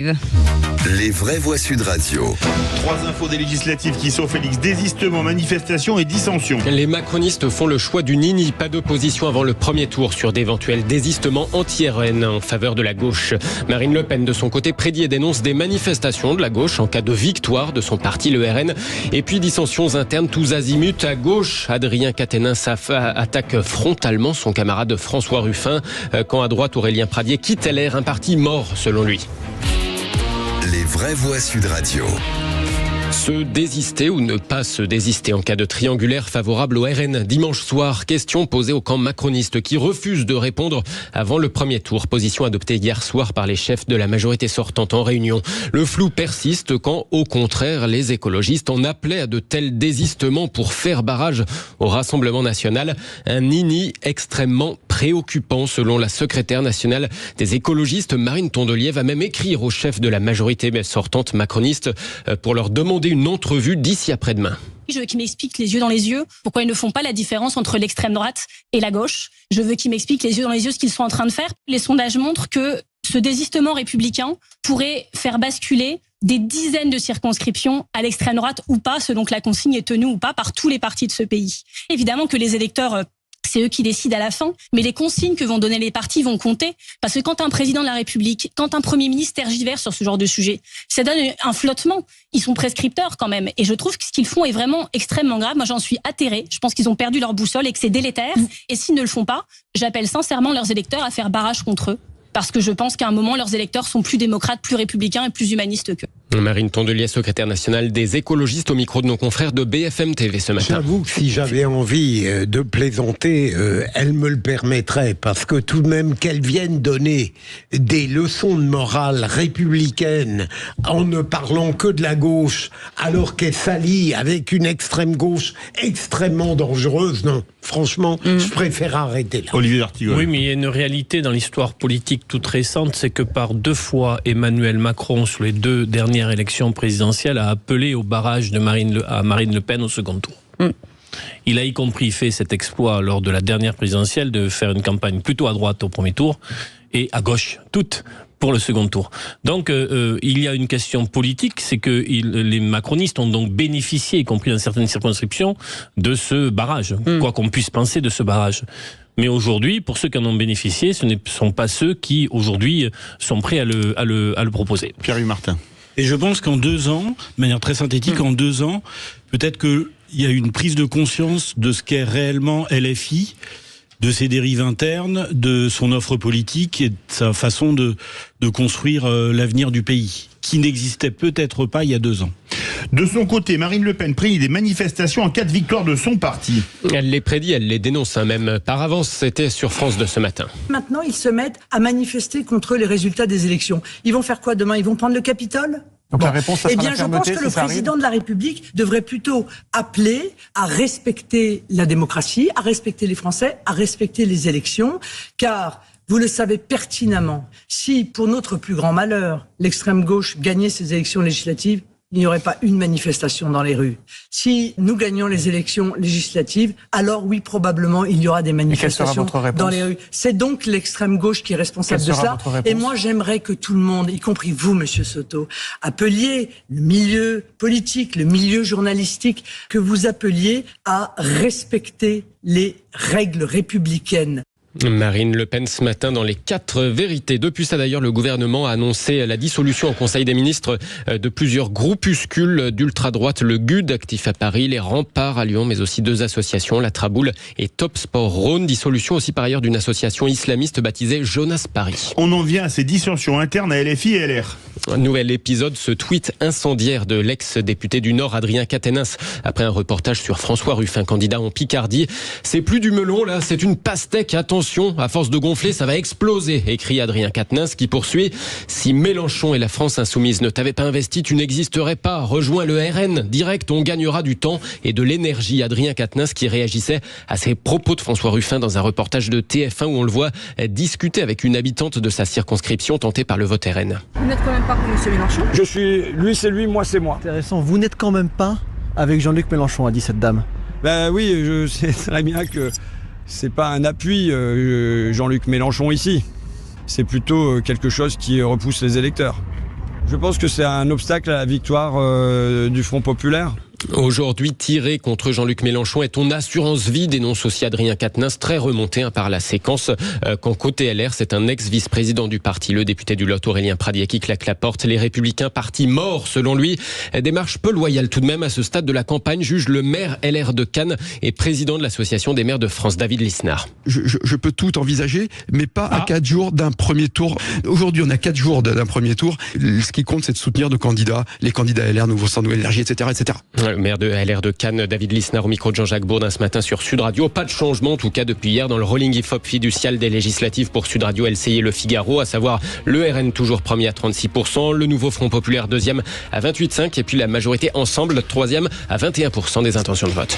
Les vraies voix Sud Radio. 3 infos des législatives qui sont Félix. Désistement, manifestation et dissension. Les macronistes font le choix du nini. Pas d'opposition avant le premier tour sur d'éventuels désistements anti-RN en faveur de la gauche. Marine Le Pen, de son côté, prédit et dénonce des manifestations de la gauche en cas de victoire de son parti, le RN. Et puis dissensions internes tous azimuts. À gauche, Adrien Quatennens attaque frontalement son camarade François Ruffin. Quand à droite, Aurélien Pradier quitte LR, un parti mort selon lui. Les vraies voix Sud Radio. Se désister ou ne pas se désister en cas de triangulaire favorable au RN. Dimanche soir, question posée au camp macroniste qui refuse de répondre avant le premier tour. Position adoptée hier soir par les chefs de la majorité sortante en réunion. Le flou persiste quand, au contraire, les écologistes en appelaient à de tels désistements pour faire barrage au Rassemblement national. Un nini extrêmement préoccupant selon la secrétaire nationale des écologistes. Marine Tondelier va même écrire aux chefs de la majorité sortante macroniste pour leur demander une entrevue d'ici après-demain. Je veux qu'ils m'expliquent les yeux dans les yeux pourquoi ils ne font pas la différence entre l'extrême droite et la gauche. Je veux qu'ils m'expliquent les yeux dans les yeux ce qu'ils sont en train de faire. Les sondages montrent que ce désistement républicain pourrait faire basculer des dizaines de circonscriptions à l'extrême droite ou pas, selon que la consigne est tenue ou pas par tous les partis de ce pays. Évidemment que les électeurs, c'est eux qui décident à la fin, mais les consignes que vont donner les partis vont compter, parce que quand un président de la République, quand un Premier ministre tergiverse sur ce genre de sujet, ça donne un flottement. Ils sont prescripteurs quand même, et je trouve que ce qu'ils font est vraiment extrêmement grave. Moi, j'en suis atterrée. Je pense qu'ils ont perdu leur boussole et que c'est délétère. Et s'ils ne le font pas, j'appelle sincèrement leurs électeurs à faire barrage contre eux, parce que je pense qu'à un moment, leurs électeurs sont plus démocrates, plus républicains et plus humanistes qu'eux. Marine Tondelier, secrétaire nationale des écologistes, au micro de nos confrères de BFM TV ce matin. J'avoue que si j'avais envie de plaisanter, elle me le permettrait, parce que tout de même qu'elle vienne donner des leçons de morale républicaine en ne parlant que de la gauche, alors qu'elle s'allie avec une extrême gauche extrêmement dangereuse, non, franchement, je préfère arrêter là. Olivier D'Artigol. Oui, mais il y a une réalité dans l'histoire politique toute récente, c'est que par 2 fois, Emmanuel Macron, sur les 2 dernières élection présidentielle, a appelé au barrage à Marine Le Pen au second tour. Il a y compris fait cet exploit lors de la dernière présidentielle de faire une campagne plutôt à droite au premier tour et à gauche, toute pour le second tour. Donc il y a une question politique, c'est que les macronistes ont donc bénéficié, y compris dans certaines circonscriptions, de ce barrage, quoi qu'on puisse penser de ce barrage. Mais aujourd'hui, pour ceux qui en ont bénéficié, ce ne sont pas ceux qui aujourd'hui sont prêts à le proposer. Pierre-Yves Martin. Et je pense qu'en 2 ans, de manière très synthétique, en 2 ans, peut-être qu'il y a une prise de conscience de ce qu'est réellement LFI, de ses dérives internes, de son offre politique et de sa façon de construire l'avenir du pays, qui n'existait peut-être pas il y a 2 ans. De son côté, Marine Le Pen prédit des manifestations en cas de victoire de son parti. Elle les prédit, elle les dénonce même par avance. C'était sur France 2 ce matin. Maintenant, ils se mettent à manifester contre les résultats des élections. Ils vont faire quoi demain? Ils vont prendre le Capitole? Donc la réponse, ça sera la je pense fermeté, que le président de la République devrait plutôt appeler à respecter la démocratie, à respecter les Français, à respecter les élections, car vous le savez pertinemment, si pour notre plus grand malheur, l'extrême gauche gagnait ces élections législatives, il n'y aurait pas une manifestation dans les rues. Si nous gagnons les élections législatives, alors oui, probablement, il y aura des manifestations dans les rues. C'est donc l'extrême gauche qui est responsable de cela. Et moi, j'aimerais que tout le monde, y compris vous, Monsieur Soto, appeliez le milieu politique, le milieu journalistique, que vous appeliez à respecter les règles républicaines. Marine Le Pen ce matin dans les 4 vérités. Depuis ça d'ailleurs, le gouvernement a annoncé la dissolution au Conseil des ministres de plusieurs groupuscules d'ultra-droite, le GUD actif à Paris, les Remparts à Lyon, mais aussi 2 associations, la Traboule et Top Sport Rhône. Dissolution aussi par ailleurs d'une association islamiste baptisée Jonas Paris. On en vient à ces dissensions internes à LFI et LR. Un nouvel épisode, ce tweet incendiaire de l'ex-député du Nord, Adrien Quatennens, après un reportage sur François Ruffin, candidat en Picardie. C'est plus du melon là, c'est une pastèque, attention, à force de gonfler, ça va exploser, écrit Adrien Quatennens qui poursuit. Si Mélenchon et la France insoumise ne t'avaient pas investi, tu n'existerais pas. Rejoins le RN, direct, on gagnera du temps et de l'énergie. Adrien Quatennens qui réagissait à ces propos de François Ruffin dans un reportage de TF1 où on le voit discuter avec une habitante de sa circonscription tentée par le vote RN. Vous n'êtes quand même pas pour M. Mélenchon? Je suis, lui c'est lui, moi c'est moi. Intéressant, vous n'êtes quand même pas avec Jean-Luc Mélenchon, a dit cette dame. Ben oui, je sais très bien que c'est pas un appui Jean-Luc Mélenchon ici. C'est plutôt quelque chose qui repousse les électeurs. Je pense que c'est un obstacle à la victoire du Front populaire. Aujourd'hui, tirer contre Jean-Luc Mélenchon est ton assurance vie, dénonce aussi Adrien Quatennens, très remonté par la séquence. Quand côté LR, c'est un ex-vice-président du parti, le député du Lot, Aurélien Pradier, qui claque la porte. Les Républicains, parti mort selon lui. Démarche peu loyale tout de même à ce stade de la campagne, juge le maire LR de Cannes et président de l'Association des maires de France, David Lisnard. Je peux tout envisager, mais pas à 4 jours d'un premier tour. Aujourd'hui, on a 4 jours d'un premier tour. Ce qui compte, c'est de soutenir nos candidats, les candidats LR, Nouveau Centre, Nouvelle Énergie, etc., etc. Le maire de LR de Cannes, David Lisnard, au micro de Jean-Jacques Bourdin ce matin sur Sud Radio. Pas de changement, en tout cas depuis hier, dans le rolling IFOP fiducial des législatives pour Sud Radio, LCI et Le Figaro, à savoir le RN toujours premier à 36%, le Nouveau Front Populaire deuxième à 28,5% et puis la majorité Ensemble troisième à 21% des intentions de vote.